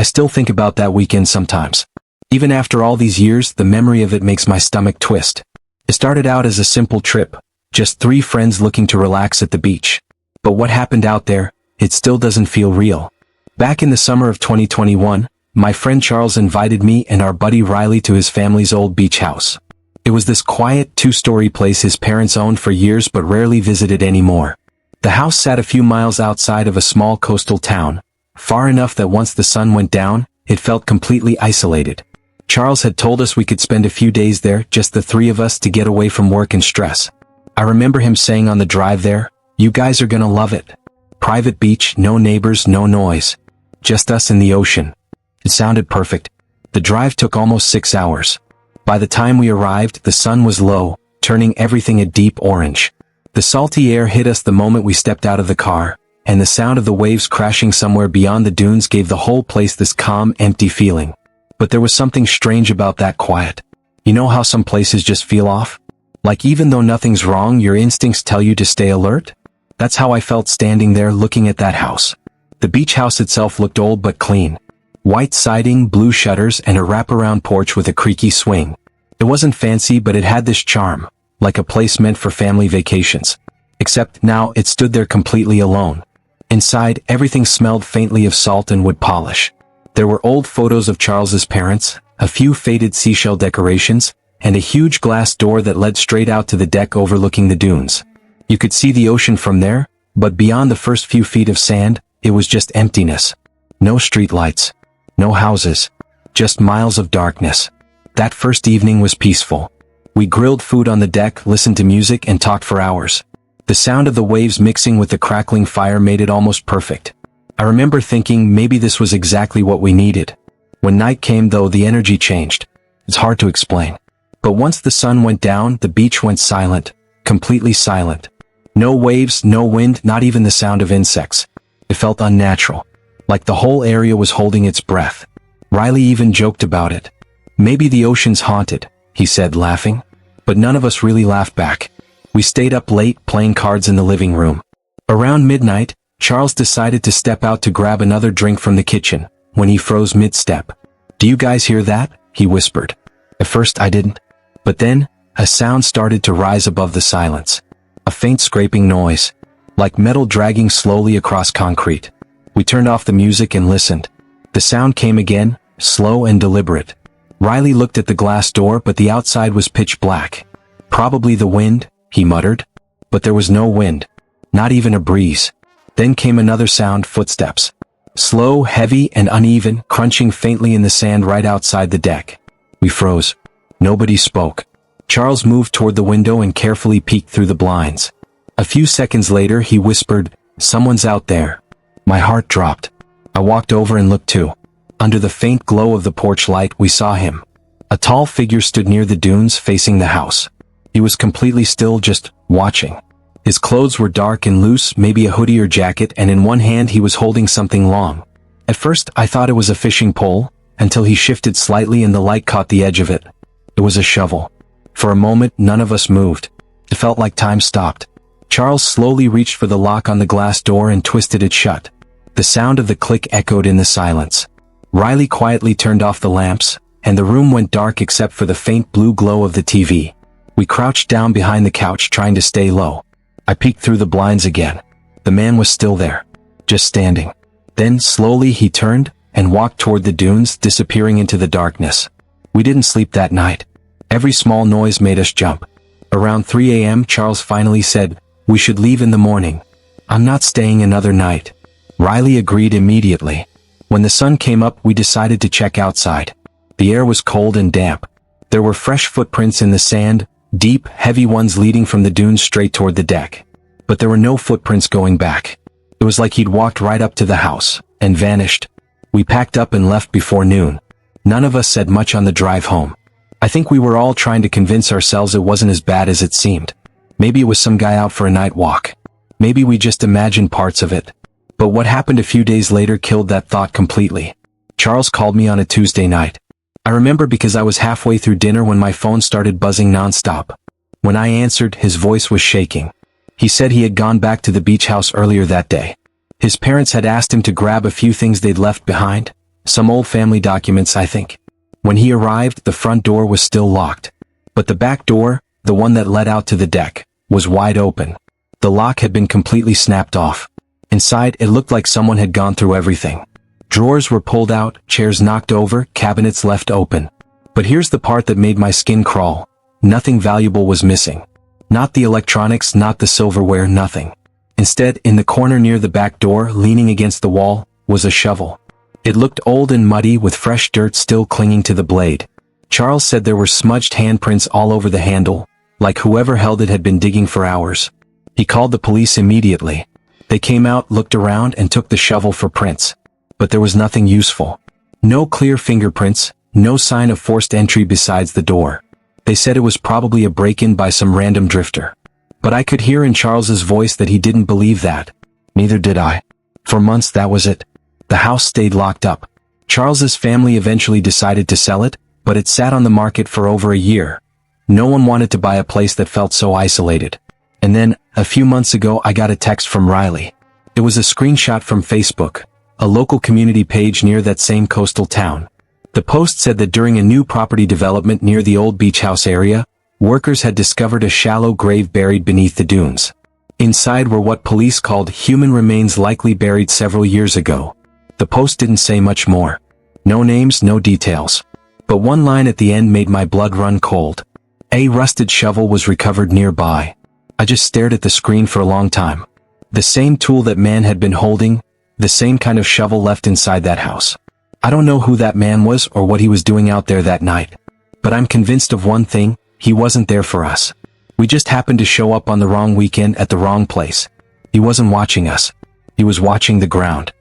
I still think about that weekend sometimes. Even after all these years, the memory of it makes my stomach twist. It started out as a simple trip, just 3 friends looking to relax at the beach. But what happened out there, it still doesn't feel real. Back in the summer of 2021, my friend Charles invited me and our buddy Riley to his family's old beach house. It was this quiet, 2-story place his parents owned for years but rarely visited anymore. The house sat a few miles outside of a small coastal town, far enough that once the sun went down, it felt completely isolated. Charles had told us we could spend a few days there, just the 3 of us, to get away from work and stress. I remember him saying on the drive there, "You guys are gonna love it. Private beach, no neighbors, no noise. Just us and the ocean." It sounded perfect. The drive took almost 6 hours. By the time we arrived, the sun was low, turning everything a deep orange. The salty air hit us the moment we stepped out of the car, and the sound of the waves crashing somewhere beyond the dunes gave the whole place this calm, empty feeling. But there was something strange about that quiet. You know how some places just feel off? Like even though nothing's wrong, your instincts tell you to stay alert? That's how I felt standing there looking at that house. The beach house itself looked old but clean. White siding, blue shutters, and a wraparound porch with a creaky swing. It wasn't fancy, but it had this charm, like a place meant for family vacations. Except now it stood there completely alone. Inside, everything smelled faintly of salt and wood polish. There were old photos of Charles's parents, a few faded seashell decorations, and a huge glass door that led straight out to the deck overlooking the dunes. You could see the ocean from there, but beyond the first few feet of sand, it was just emptiness. No streetlights. No houses. Just miles of darkness. That first evening was peaceful. We grilled food on the deck, listened to music, and talked for hours. The sound of the waves mixing with the crackling fire made it almost perfect. I remember thinking maybe this was exactly what we needed. When night came though, the energy changed. It's hard to explain. But once the sun went down, the beach went silent. Completely silent. No waves, no wind, not even the sound of insects. It felt unnatural. Like the whole area was holding its breath. Riley even joked about it. "Maybe the ocean's haunted," he said, laughing. But none of us really laughed back. We stayed up late, playing cards in the living room. Around midnight, Charles decided to step out to grab another drink from the kitchen, when he froze mid-step. "Do you guys hear that?" he whispered. At first I didn't. But then, a sound started to rise above the silence. A faint scraping noise, like metal dragging slowly across concrete. We turned off the music and listened. The sound came again, slow and deliberate. Riley looked at the glass door, but the outside was pitch black. "Probably the wind," he muttered. But there was no wind. Not even a breeze. Then came another sound, footsteps. Slow, heavy, and uneven, crunching faintly in the sand right outside the deck. We froze. Nobody spoke. Charles moved toward the window and carefully peeked through the blinds. A few seconds later, he whispered, "Someone's out there." My heart dropped. I walked over and looked too. Under the faint glow of the porch light, we saw him. A tall figure stood near the dunes, facing the house. He was completely still, just watching. His clothes were dark and loose, maybe a hoodie or jacket, and in one hand he was holding something long. At first, I thought it was a fishing pole, until he shifted slightly and the light caught the edge of it. It was a shovel. For a moment, none of us moved. It felt like time stopped. Charles slowly reached for the lock on the glass door and twisted it shut. The sound of the click echoed in the silence. Riley quietly turned off the lamps, and the room went dark except for the faint blue glow of the TV. We crouched down behind the couch, trying to stay low. I peeked through the blinds again. The man was still there, just standing. Then, slowly, he turned and walked toward the dunes, disappearing into the darkness. We didn't sleep that night. Every small noise made us jump. Around 3 a.m., Charles finally said, "We should leave in the morning. I'm not staying another night." Riley agreed immediately. When the sun came up, we decided to check outside. The air was cold and damp. There were fresh footprints in the sand, deep, heavy ones leading from the dunes straight toward the deck. But there were no footprints going back. It was like he'd walked right up to the house, and vanished. We packed up and left before noon. None of us said much on the drive home. I think we were all trying to convince ourselves it wasn't as bad as it seemed. Maybe it was some guy out for a night walk. Maybe we just imagined parts of it. But what happened a few days later killed that thought completely. Charles called me on a Tuesday night. I remember because I was halfway through dinner when my phone started buzzing nonstop. When I answered, his voice was shaking. He said he had gone back to the beach house earlier that day. His parents had asked him to grab a few things they'd left behind, Some old family documents, I think. When he arrived, the front door was still locked. But the back door, the one that led out to the deck, was wide open. The lock had been completely snapped off. Inside, it looked like someone had gone through everything. Drawers were pulled out, chairs knocked over, cabinets left open. But here's the part that made my skin crawl. Nothing valuable was missing. Not the electronics, not the silverware, nothing. Instead, in the corner near the back door, leaning against the wall, was a shovel. It looked old and muddy with fresh dirt still clinging to the blade. Charles said there were smudged handprints all over the handle, like whoever held it had been digging for hours. He called the police immediately. They came out, looked around, and took the shovel for prints. But there was nothing useful. No clear fingerprints, no sign of forced entry besides the door. They said it was probably a break-in by some random drifter. But I could hear in Charles's voice that he didn't believe that. Neither did I. For months that was it. The house stayed locked up. Charles's family eventually decided to sell it, but it sat on the market for over a year. No one wanted to buy a place that felt so isolated. And then, a few months ago, I got a text from Riley. It was a screenshot from Facebook, a local community page near that same coastal town. The post said that during a new property development near the old beach house area, workers had discovered a shallow grave buried beneath the dunes. Inside were what police called human remains likely buried several years ago. The post didn't say much more. No names, no details. But one line at the end made my blood run cold. A rusted shovel was recovered nearby. I just stared at the screen for a long time. The same tool that man had been holding, the same kind of shovel left inside that house. I don't know who that man was or what he was doing out there that night. But I'm convinced of one thing, he wasn't there for us. We just happened to show up on the wrong weekend at the wrong place. He wasn't watching us. He was watching the ground.